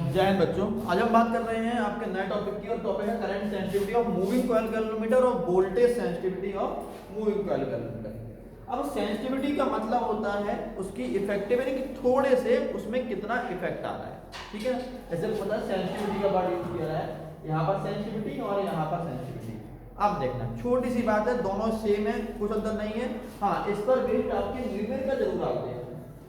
जय हिंद बच्चों। आज हम बात कर रहे हैं आपके नए टॉपिक की और टॉपिक है current sensitivity of moving coil galvanometer और voltage sensitivity of moving coil galvanometer. अब सेंसिटिविटी का मतलब होता है उसकी इफेक्टिव यानी कि थोड़े से उसमें कितना इफेक्ट आ रहा है। ठीक है, जैसे पता है सेंसिटिविटी का वर्ड यूज किया रहा है, यहाँ पर सेंसिटिविटी और यहाँ पर सेंसिटिविटी। अब देखना छोटी सी बात है, दोनों सेम है, कुछ अंतर नहीं है। हाँ, इस पर बेस्ड आपके न्यूमेरिकल जरूर आते हैं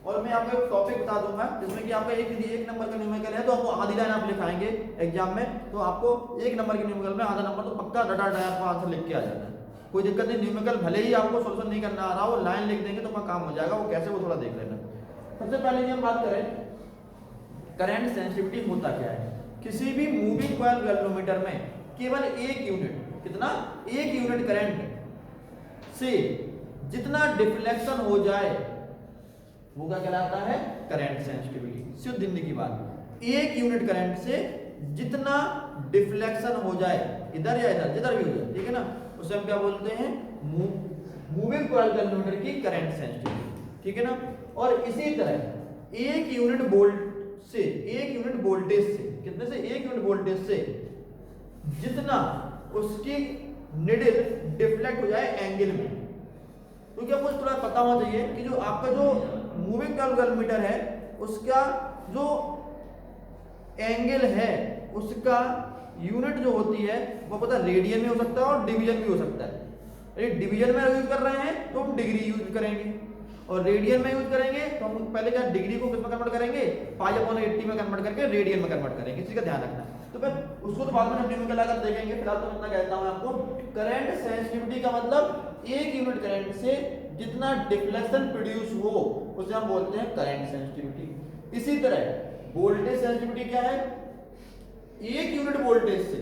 और मैं आपको एक टॉपिक बता दूंगा जिसमें कि आपका एक नंबर का न्यूमेरिकल है तो आपको आधी लाइन आप लिखाएंगे एग्जाम में, तो आपको एक नंबर के न्यूमेरिकल में आधा नंबर तो पक्का डटा आपको आंसर लिख के आ जाना है। कोई दिक्कत नहीं, न्यूमेरिकल भले ही आपको सोल्यूशन नहीं करना आ रहा हो, लाइन लिख देंगे तो काम हो जाएगा। वो कैसे, वो थोड़ा देख लेना। सबसे पहले हम बात करें करंट सेंसिटिविटी होता क्या है। किसी भी मूविंग कॉइल गैल्वेनोमीटर में केवल एक यूनिट, कितना, एक यूनिट करंट से जितना डिफ्लेक्शन हो जाए वो क्या कहलाता है, करंट सेंसिटिविटी। शुद्ध हिंदी की बात, एक यूनिट करंट से जितना डिफ्लेक्शन हो जाए इधर या इधर, जिधर भी हो जाए, ठीक है ना, उसे हम क्या बोलते हैं, मूविंग कॉइल गैल्वेनोमीटर की करंट सेंसिटिविटी। ठीक है ना। और इसी तरह एक यूनिट वोल्ट से, एक यूनिट वोल्टेज से, कितने से, एक यूनिट वोल्टेज से जितना उसकी निडल डिफ्लेक्ट हो जाए एंगल में। क्योंकि आपको थोड़ा पता होना चाहिए कि जो आपका जो मूविंग कॉइल गैल्वेनोमीटर है उसका जो एंगल है उसका यूनिट जो होती है वो पता रेडियन में हो सकता है और डिवीजन भी हो सकता है। यदि डिवीजन में यूज कर रहे हैं तो हम डिग्री यूज करेंगे और रेडियन में यूज करेंगे तो हम पहले क्या डिग्री को किस में कन्वर्ट करेंगे, π/80 में कन्वर्ट करके रेडियन में कन्वर्ट करेंगे। इसी का ध्यान रखना है। तो फिर उसको तो बाद में हम न्यूमेरिकल आकर देखेंगे, फिलहाल तो इतना कहता हूं आपको, करंट सेंसिटिविटी का मतलब एक यूनिट करंट से जितना डिफ्लेक्शन प्रोड्यूस हो उसे हम बोलते हैं करंट सेंसिटिविटी। इसी तरह वोल्टेज सेंसिटिविटी क्या है, एक यूनिट वोल्टेज से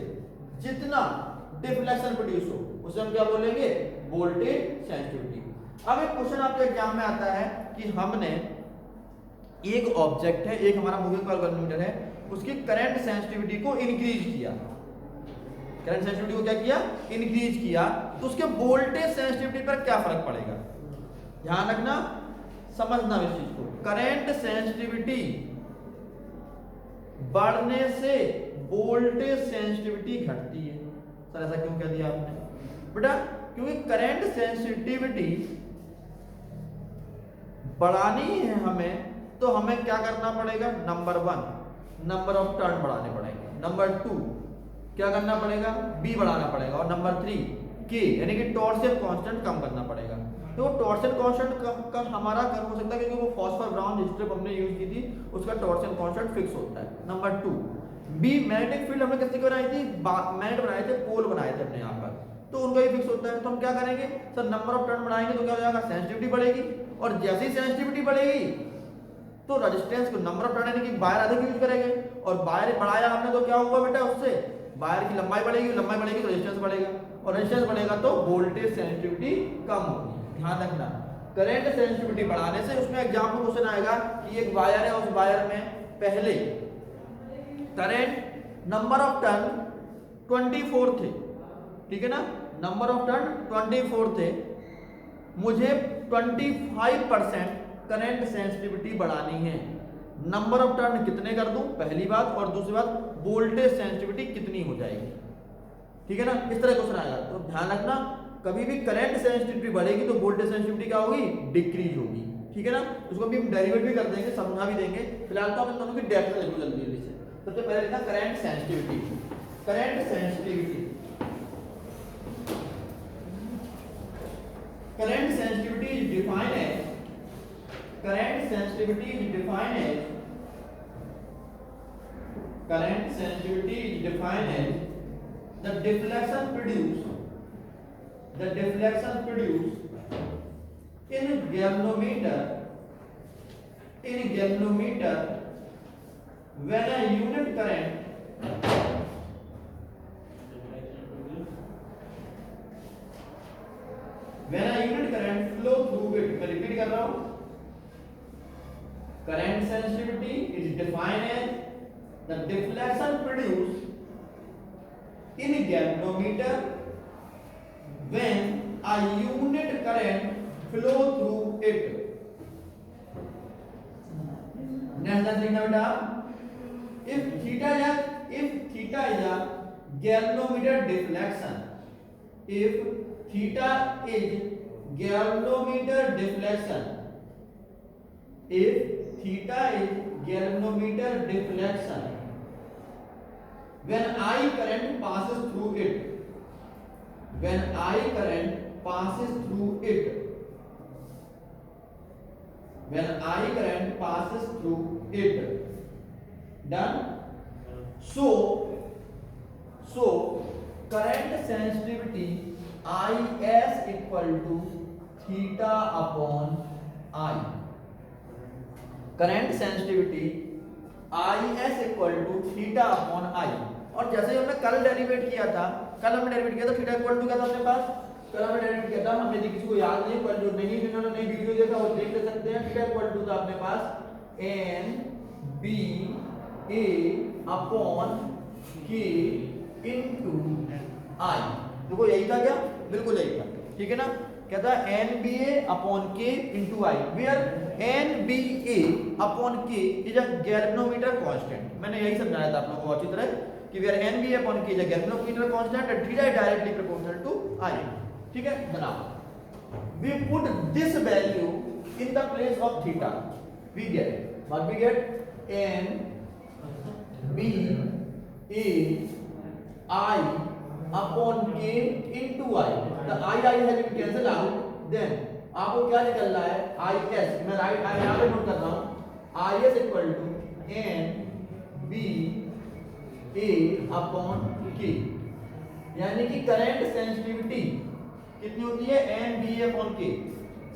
जितना डिफ्लेक्शन प्रोड्यूस हो उसे हम क्या बोलेंगे, वोल्टेज सेंसिटिविटी। अब एक क्वेश्चन आपके एग्जाम में आता है कि हमने एक ऑब्जेक्ट है, एक हमारा मूविंग कॉइल गैल्वेनोमीटर है, उसकी करंट सेंसिटिविटी को इंक्रीज किया, करंट सेंसिटिविटी को क्या किया, इंक्रीज किया, तो उसके वोल्टेज सेंसिटिविटी पर क्या फर्क पड़ेगा। ध्यान रखना, समझना इस चीज को। करंट सेंसिटिविटी बढ़ने से वोल्टेज सेंसिटिविटी घटती है। सर ऐसा क्यों कह दिया आपने बेटा, क्योंकि करंट सेंसिटिविटी बढ़ानी है हमें तो हमें क्या करना पड़ेगा, नंबर 1 नंबर ऑफ टर्न बढ़ाने पड़ेंगे, नंबर 2 क्या करना पड़ेगा, बी बढ़ाना पड़ेगा, और नंबर 3 के यानी कि टॉर्शन कांस्टेंट कम करना पड़ेगा। तो टॉर्शन कांस्टेंट कम हमारा कम हो सकता है क्योंकि वो फॉस्फर ब्राउन स्ट्रिप हमने यूज की थी, उसका टॉर्शन कांस्टेंट फिक्स होता है। नंबर 2 बी मैग्नेटिक फील्ड हमने किसकी बनाई थी, मैग्नेट बनाए थे, पोल बनाए थे अपने यहाँ पर, तो उनका भी फिक्स होता है। तो हम क्या करेंगे सर, नंबर ऑफ टर्न बढ़ाएंगे तो क्या हो जाएगा, सेंसिटिविटी बढ़ेगी, और जैसे ही सेंसिटिविटी बढ़ेगी तो रेजिस्टेंस को, नंबर ऑफ टर्न यानी कि वायर अधिक यूज करेंगे, और वायर बढ़ाया हमने तो क्या हुआ बेटा, उससे वायर की लंबाई बढ़ेगी, लंबाई बढ़ेगी तो रेजिस्टेंस बढ़ेगा, और रेजिस्टेंस बढ़ेगा तो वोल्टेज सेंसिटिविटी कम होगी। ध्यान रखना, करंट सेंसिटिविटी बढ़ाने से, उसमें एग्जाम में क्वेश्चन आएगा कि एक वायर है, उस वायर में पहले करंट नंबर ऑफ टर्न 24 थे, ठीक है ना, नंबर ऑफ टर्न 24 थे, मुझे 25% करंट सेंसिटिविटी बढ़ानी है। नंबर ऑफ टर्न कितने कर दूं, पहली बात, और दूसरी बात वोल्टेज सेंसिटिविटी कितनी हो जाएगी। ठीक है ना, इस तरह क्वेश्चन आएगा। तो ध्यान रखना, कभी भी करंट सेंसिटिविटी बढ़ेगी तो वोल्टेज सेंसिटिविटी क्या होगी, डिक्रीज होगी। ठीक है ना, उसको भी हम डेरिवेट भी कर देंगे, समझा भी देंगे। फिलहाल तो हम दोनों की डेप्थ लिखो जल्दी जल्दी से। सबसे पहले लिखा current sensitivity, current sensitivity, current sensitivity is defined as, current sensitivity is defined as, current sensitivity is defined as the deflection produced, the deflection produced in galvanometer, in galvanometer when a unit current, when a unit current flow through it, मैं repeat कर रहा हूं, current sensitivity is defined as the deflection produced in galvanometer when a unit current flow through it। Next लिखना बेटा, if theta is a galvanometer deflection, if theta is galvanometer deflection, if theta is galvanometer deflection, when I current passes through it, when I current passes through it, when I current passes through it, done. So current sensitivity Is equal to theta upon I. Current sensitivity Is equal to theta upon I. और जैसे ही हमने कल derivative किया था, कल हमने derivative किया था थीटा इक्वल टू क्या था अपने पास, कल हमने डेरिवेट किया था, हमने किसी को याद नहीं, पर जो नहीं जिन्होंने नई वीडियो देखा वो देख सकते हैं। थीटा इक्वल टू था अपने पास एन बी ए अपॉन के इनटू आई। देखो यही था क्या, बिल्कुल यही था, ठीक है ना। कहता है N B A upon K into I, where N B A upon K is a galvanometer constant. मैंने यही समझाया था आप लोगों को अच्छी तरह कि where N B A upon K is a galvanometer constant and theta is directly proportional to I. ठीक है जनाब, we put this value in the place of theta, we get what we get N B A I upon k into I, the I has been cancelled out, then आपको क्या निकल रहा है IS, मैं right I यहाँ पे note कर रहा हूँ, IS equal to N B A upon K, यानी कि करंट सेंसिटिविटी कितनी होती है एन बी ए अपॉन के।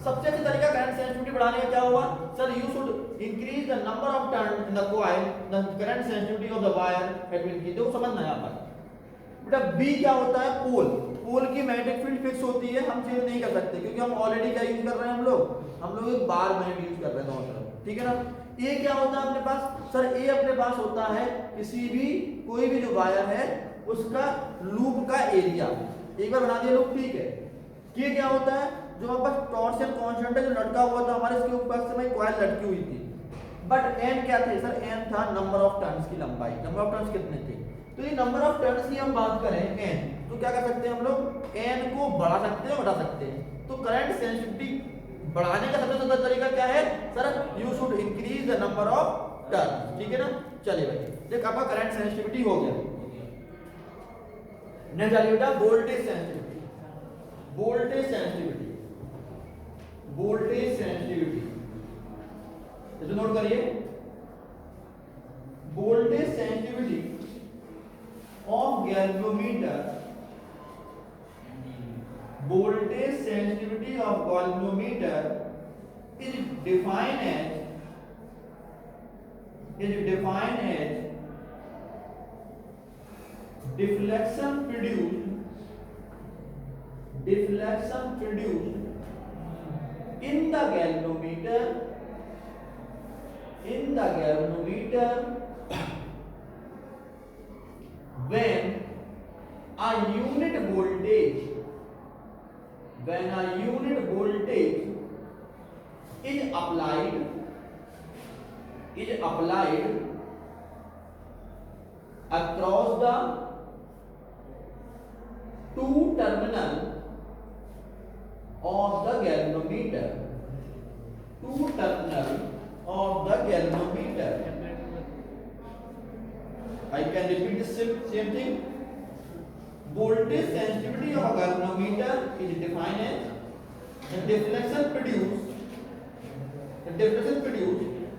सबसे अच्छा तरीका करंट सेंसिटिविटी बढ़ाने का क्या होगा sir, you should increase the number of turn in the coil, the current sensitivity of the wire between की। देखो समझना है यहाँ पर बेटा, बी क्या होता है पोल, पोल की मैग्नेटिक फील्ड फिक्स होती है, हम चेंज नहीं कर सकते क्योंकि हम ऑलरेडी क्या यूज कर रहे हैं, हम लोग एक बार मैग्नेट यूज कर रहे हैं दोनों तरफ, ठीक है ना। ए क्या होता है अपने पास सर, ए अपने पास होता है किसी भी कोई भी जो वायर है उसका लूप का एरिया, एक बार बना दिया लूप, ठीक है। के क्या होता है, जो हमारे पास टॉर्शन कांस्टेंट है जो लटका हुआ था हमारे इसके ऊपर से कॉइल लटकी हुई थी। बट एन क्या थे सर, एन था नंबर ऑफ टर्न्स की लंबाई, नंबर ऑफ टर्न्स कितने थे। तो ये नंबर ऑफ टर्न्स की हम बात करें एन, तो क्या कर सकते हैं हम लोग, एन को बढ़ा सकते हैं घटा सकते हैं। तो करंट सेंसिटिविटी बढ़ाने का सबसे अच्छा तरीका क्या है sir, you should increase the number of turn, ठीक है ना। चलिए भाई देख आपका करंट सेंसिटिविटी हो गया। नेक्स्ट चलिए बेटा voltage sensitivity, voltage sensitivity, voltage sensitivity तो नोट करिए, voltage sensitivity of galvanometer, voltage sensitivity of galvanometer is defined as deflection produced in the galvanometer when a unit voltage is applied across the two terminal of the galvanometer, I can repeat the same thing. Voltage sensitivity of a galvanometer is defined as the deflection produced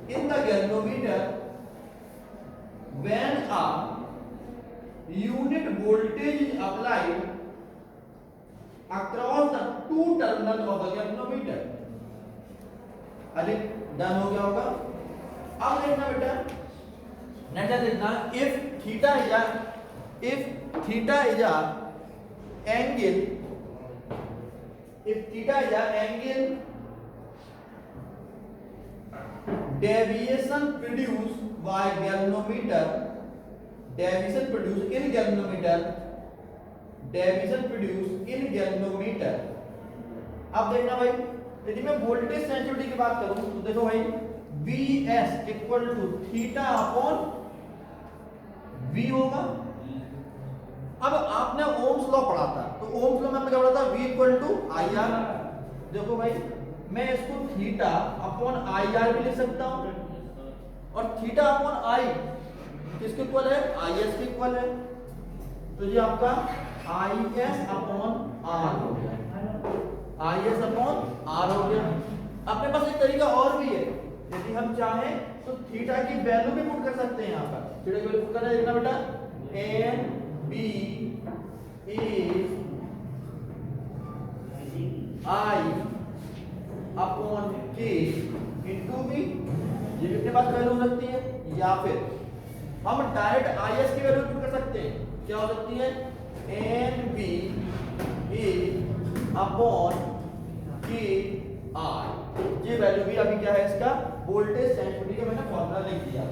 in the galvanometer when a unit voltage is applied across the two terminals of the galvanometer. अरे done हो गया होगा। अब देखना बेटा, next देखना, if theta is a angle, deviation produced by galvanometer, deviation produced in galvanometer। अब देखना भाई, यदि मैं वोल्टेज सेंसिटिविटी की बात करूं तो देखो भाई Vs equal to theta upon V होगा। अब आपने ओम्स लॉ पढ़ा था, तो ओम्स लॉ में हमने क्या पढ़ा था, V equal to I R. देखो भाई, मैं इसको थीटा अपॉन आई आर भी लिख सकता हूं, और थीटा अपॉन आई किसके इक्वल है, आई एस के इक्वल है। तो ये आपका आई एस अपॉन आर हो गया, आई एस अपॉन आर हो गया। अपने पास एक तरीका और भी है, यदि हम चाहें तो थीटा की वैल्यू भी पुट कर सकते हैं। यहाँ पर थीटा की वैल्यू पुट करना है, देखना बेटा, N B is I upon K into B, ये भी अपने पास वैल्यू हो सकती है। या फिर हम डायरेक्ट आई एस की वैल्यू पुट कर सकते हैं, क्या हो सकती है, एन बी इज अपॉन के आर। ये वैल्यू भी अभी क्या है इसका, वोल्टेज सेंसिटिविटी का मैंने फॉर्मूला लिख दिया,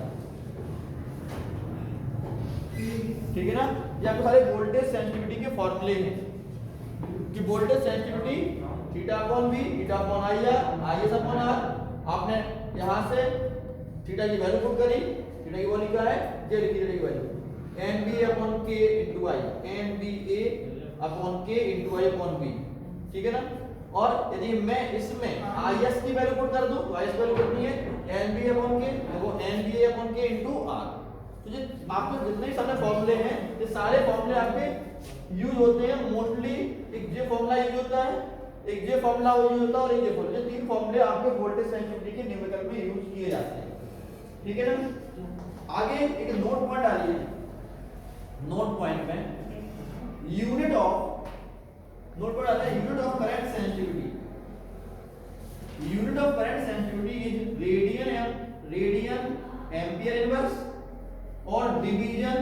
ठीक है ना। ये आपके सारे वोल्टेज सेंसिटिविटी के फॉर्मूले हैं कि voltage sensitivity theta upon V, theta upon I R, I S upon R. आपने यहां से थीटा की वैल्यू पुट करी, थीटा की वैल्यू क्या है, ये लिखी थीटा की value N B upon K into I, N B A upon K into I upon B, ठीक है ना। और यदि मैं इसमें आई एस की वैल्यू पुट कर दूं, तो आई एस वैल्यू कितनी है, एन बी अपॉन के, देखो N B A upon K into are. तो ये आपके जितने भी सारे फॉर्मूले हैं, ये सारे फॉर्मूले आपके यूज होते हैं मोस्टली। एक ये फॉर्मूला यूज होता है, एक ये फॉर्मूला यूज होता है, और एक ये फॉर्मूला, ये तीन फॉर्मूले आपके वोल्टेज सेंसिटिविटी के न्यूमेरिकल में यूज किए जाते हैं, ठीक है ना। आगे एक नोट पॉइंट आ रही है, नोट पॉइंट में यूनिट ऑफ, नोट पॉइंट आता है unit of current sensitivity. Unit of current sensitivity is radian ampere inverse और division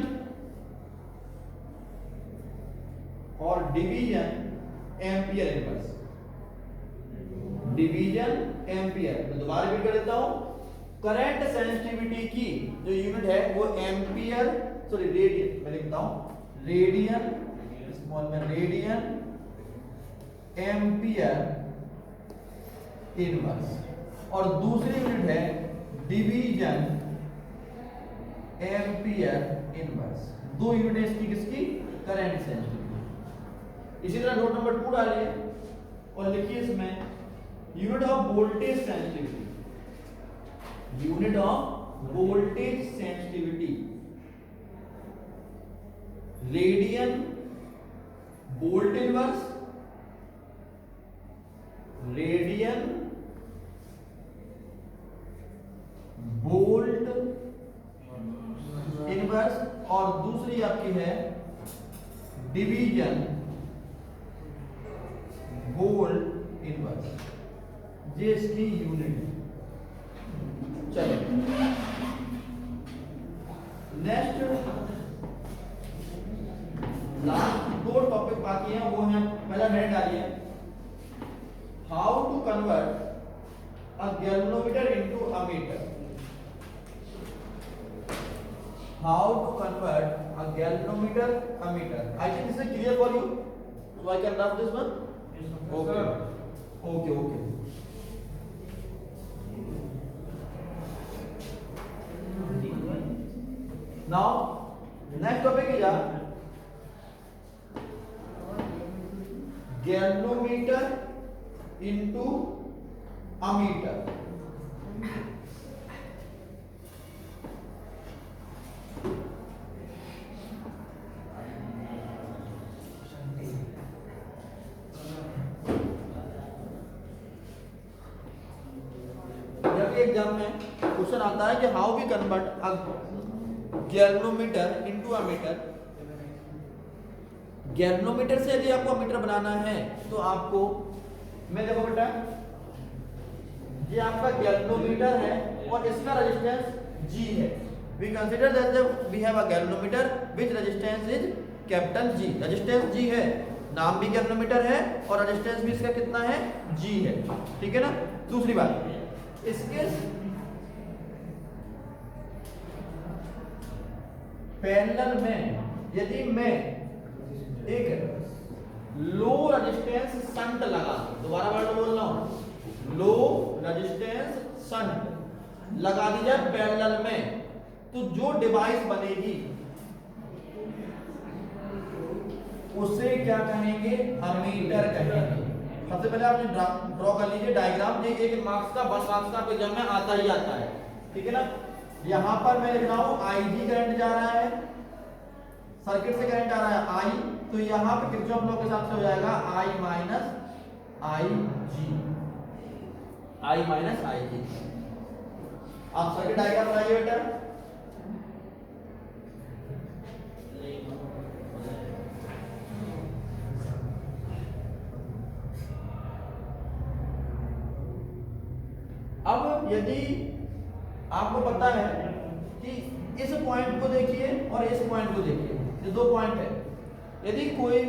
ampere inverse, division ampere. मैं दोबारा रिपीट कर देता हूं, करंट सेंसिटिविटी की जो यूनिट है वो एम्पियर, सॉरी रेडियन, मैं लिखता हूं रेडियन, स्मॉल में रेडियन एम्पियर इनवर्स, और दूसरी यूनिट है डिवीजन एम्पियर इनवर्स। दो यूनिट है इसकी, किसकी, करंट सेंसिटिविटी। इसी तरह नोट नंबर 2 डालिए और लिखिए इसमें unit of voltage sensitivity, unit of voltage sensitivity, radian volt inverse, radian volt inverse, और दूसरी आपकी है डिवीजन वोल्ट इनवर्स। ये इसकी यूनिट है। चलिए नेक्स्ट, लास्ट 2 टॉपिक बाकी हैं, वो है, पहला मैंने डालिए how to convert a galvanometer into a meter. How to convert a galvanometer a meter? I think this is clear for you, so I can draft this one. Okay. Okay. Now, next topic is galvanometer into a meter. Exam में question आता है कि how we convert a galvanometer into a meter. Galvanometer से यदि आपको metre बनाना है तो आपको, मैं देखो बेटा, ये आपका गैल्वेनोमीटर है और इसका रेजिस्टेंस G है। We consider that we have a galvanometer which resistance is capital G। Resistance G है, नाम भी गैल्वेनोमीटर है और रेजिस्टेंस भी इसका कितना है, G है, ठीक है ना। दूसरी बात, इसके पैरेलल में यदि मैं एक लो रेजिस्टेंस शंट लगा, दोबारा वर्ड बोल रहा हूं, लो रेजिस्टेंस शंट लगा दी जाए पैरेलल में, तो जो डिवाइस बनेगी उसे क्या कहेंगे, अमीटर कहेंगे। सबसे पहले आपने ड्रॉ कर लीजिए डायग्राम, ये 1 मार्क्स का 1 मार्क्स का एग्जाम में आता ही आता है, ठीक है ना। यहाँ पर मैं लिख रहा हूँ IG करंट जा रहा है, सर्किट से करंट आ रहा है I, तो यहाँ पे किरचॉफ लॉ के हिसाब से हो जाएगा I माइनस IG। आप सर्किट डायग्राम बनाइए बेटा। अब यदि आपको पता है कि इस पॉइंट को देखिए और इस पॉइंट को देखिए, ये 2 पॉइंट है, यदि कोई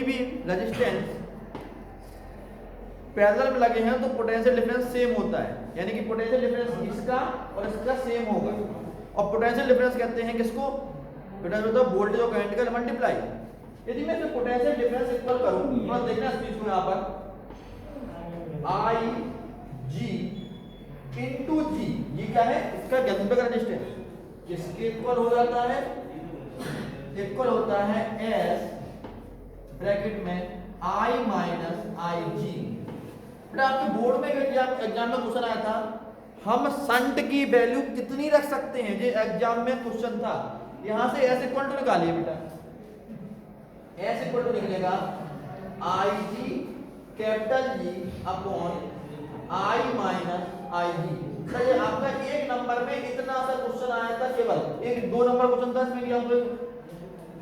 भी रेजिस्टेंस पैरेलल में लगे हैं तो पोटेंशियल डिफरेंस सेम होता है, यानी कि पोटेंशियल डिफरेंस इसका और इसका सेम होगा। और पोटेंशियल डिफरेंस कहते हैं किसको, पोटेंशियल मतलब वोल्टेज और करंट का मल्टीप्लाई। यदि मैं पोटेंशियल डिफरेंस इक्वल करूं तो देखना इस चीज को यहां पर IG इंटू जी, ये क्या है, इसका गैल्वेनिक रेजिस्टेंस, इसके इक्वल हो जाता है, इक्वल होता है S ब्रैकेट में I माइनस IG। आपके बोर्ड में एग्जाम में क्वेश्चन आया था, हम शंट की वैल्यू कितनी रख सकते हैं, ये एग्जाम में क्वेश्चन था। यहां से S इक्वल टू निकालिए बेटा, S इक्वल टू निकलेगा IG capital G upon I minus IG। सही, आपका एक नंबर में इतना सा क्वेश्चन आया था, केवल 2 नंबर क्वेश्चन था इसमें, आपको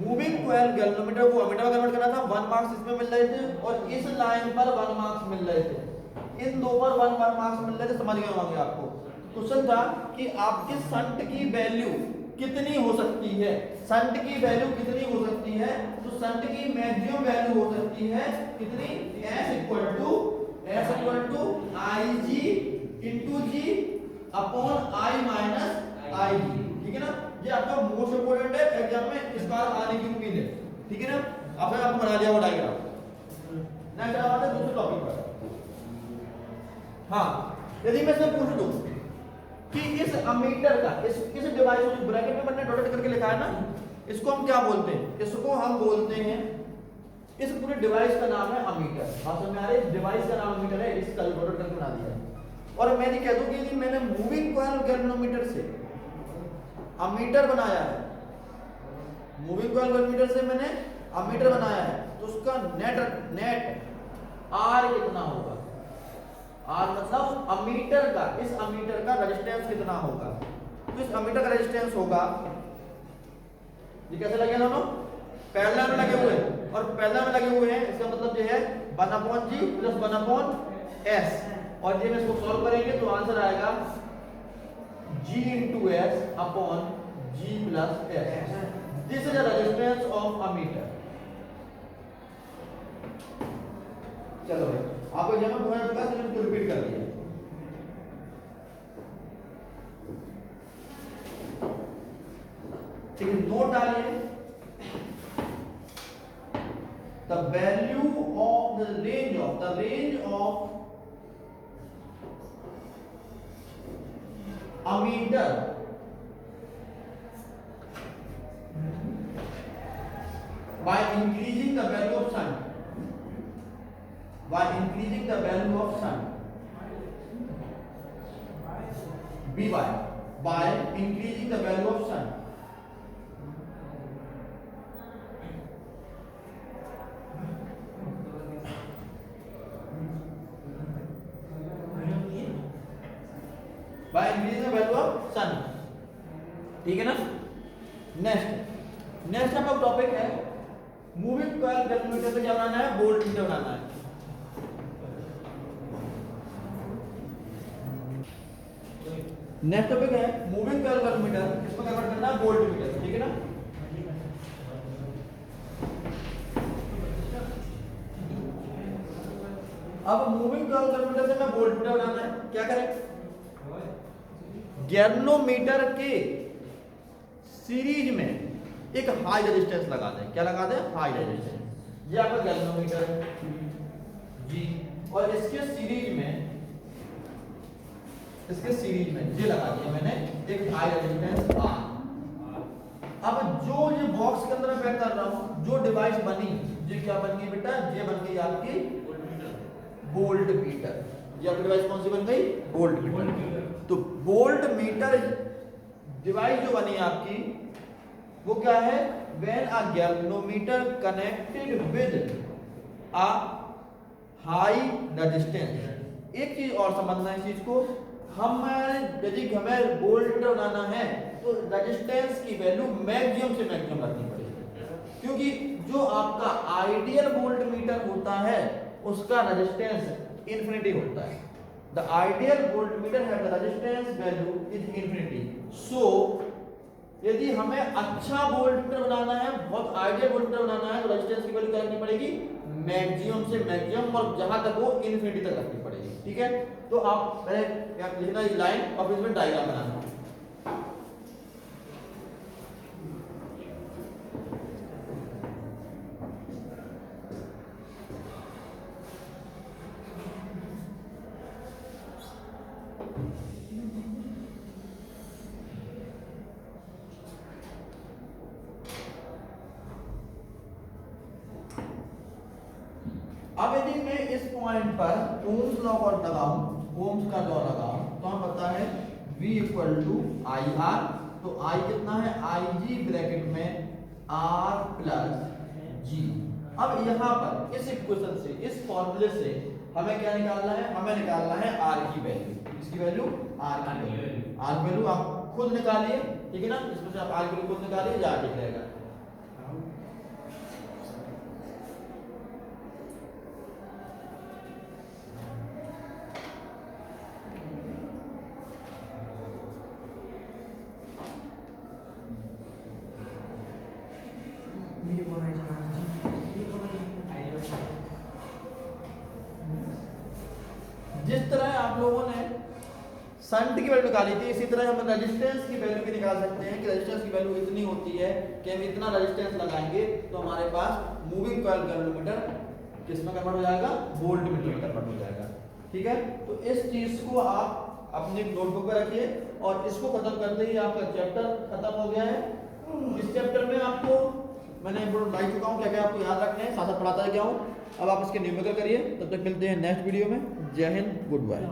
मूविंग कॉइल गैल्वेनोमीटर को अमीटर में कन्वर्ट करना था, 1 मार्क्स इसमें मिल रहे थे और इस लाइन पर 1 मार्क्स मिल रहे थे, इन 2 पर 1 मार्क्स मिल रहे थे। समझ गए होंगे आपको। क्वेश्चन था कि आपके शंट की वैल्यू कितनी हो सकती है, शंट की वैल्यू कितनी हो सकती है, तो शंट की मैक्सिमम वैल्यू हो सकती है कितनी, S equal to IG into G upon I minus IG, ठीक है ना। ये आपका मोस्ट इंपोर्टेंट है, एग्जाम में इस बार आने की उम्मीद है, ठीक है ना। आपने आपको बना लिया वो डायग्राम। नेक्स्ट आते हैं दूसरे टॉपिक पर। हाँ, यदि मैं इसमें पूछ दूं कि इस अमीटर का इस डिवाइस को ब्रैकेट में मैंने डॉटेड करके लिखा है ना, इसको हम क्या बोलते हैं, इसको हम बोलते हैं, इस पूरे डिवाइस का नाम है अमीटर। आप समझ में आ रहे हैं, इस डिवाइस का नाम अमीटर है, इसका डॉटेड करके बना दिया है। और मैं ये कह दूं कि यदि मैंने मूविंग कॉइल गैल्वेनोमीटर से अमीटर बनाया है, मूविंग कॉइल गैल्वेनोमीटर से मैंने अमीटर बनाया है, तो उसका नेट R कितना होगा, R मतलब अमीटर का, इस अमीटर का रेजिस्टेंस कितना होगा। तो इस अमीटर का रेजिस्टेंस होगा, ये कैसे लगे दोनों पैरेलल में लगे हुए हैं, और पैरेलल में लगे हुए हैं, इसका मतलब ये है 1/G प्लस 1/S। और ये इसको सॉल्व करेंगे तो आंसर आएगा G into S upon G plus S. This is the resistance of ammeter. चलो भाई, आपको जब मैं बोला था तो इसको रिपीट कर दिया। ठीक है, नोट डालिए, the value of the range of ammeter by increasing the value of shunt, by increasing the value of shunt, by increasing the value of shunt, by increasing the value of shunt, ठीक है ना। Next आपका topic है moving coil galvanometer से क्या बनाना है, volt meter बनाना है। Next topic है मूविंग कॉइल गैल्वेनोमीटर, इसको कन्वर्ट करना है वोल्ट मीटर, ठीक है ना। अब मूविंग कॉइल गैल्वेनोमीटर से मैं वोल्ट मीटर बनाना है, क्या करें, गैल्वेनोमीटर के सीरीज में एक हाई रेजिस्टेंस लगा दें। क्या लगा दें, हाई रेजिस्टेंस। ये आपका गैल्वेनोमीटर है जी, और इसके सीरीज में ये लगा दिया मैंने एक हाई रेजिस्टेंस R। अब जो ये बॉक्स के अंदर मैं पैक कर रहा हूं, जो डिवाइस बनी, ये क्या बन गई बेटा, ये बन गई आपकी वोल्ट मीटर। ये आपकी डिवाइस कौन सी बन गई, वोल्ट मीटर। तो वोल्ट मीटर डिवाइस जो बनी आपकी वो क्या है, when a galvanometer connected with a high resistance. एक चीज और समझना है इस चीज को, यदि हमें वोल्ट बनाना है तो रेजिस्टेंस की वैल्यू मैक्सिमम से मैक्सिमम रखनी पड़ेगी, क्योंकि जो आपका आइडियल वोल्ट मीटर होता है उसका रेजिस्टेंस इन्फिनिटी होता है। The ideal voltmeter have the resistance value is infinity. So यदि हमें अच्छा वोल्ट मीटर बनाना है, बहुत आइडियल वोल्ट मीटर बनाना है, तो रेजिस्टेंस की वैल्यू क्या रखनी पड़ेगी, मैक्सिमम से मैक्सिमम, और जहां तक वो इन्फिनिटी तक रखनी पड़ेगी। ठीक है, तो आप पहले लिखना ये लाइन और इसमें डायग्राम बनाना। अब यदि मैं इस पॉइंट पर ओम्स लॉ को लगाऊं, ओम्स का लॉ लगाऊं, तो हमें पता है V equal to I R. तो I कितना है, IG ब्रैकेट में R प्लस जी। अब यहाँ पर इस इक्वेशन से, इस फॉर्मूले से हमें क्या निकालना है, हमें निकालना है R की वैल्यू। इसकी वैल्यू R की वैल्यू आप खुद निकालिए, ठीक है ना, इसमें से आप R की वैल्यू खुद निकालिए, जा ठीक रहेगा। जिस तरह आप लोगों ने शंट की वैल्यू निकाली थी, इसी तरह हम रेजिस्टेंस की वैल्यू भी निकाल सकते हैं कि रेजिस्टेंस की वैल्यू इतनी होती है कि हम इतना रेजिस्टेंस लगाएंगे तो हमारे पास मूविंग कॉइल गैल्वेनोमीटर किसमें कन्वर्ट हो जाएगा, वोल्ट मीटर में कन्वर्ट हो जाएगा। ठीक है, तो इस चीज को आप अपने नोटबुक पर रखिए, और इसको खत्म करते ही आपका चैप्टर खत्म हो गया है। इस चैप्टर में आपको मैंने लाई चुका हूँ क्या क्या आपको याद रखना है, साथ साथ पढ़ाता गया हूँ। अब आप इसके न्यूमेरिकल करिए, तब तक मिलते हैं नेक्स्ट वीडियो में। जय हिंद, गुड बाय।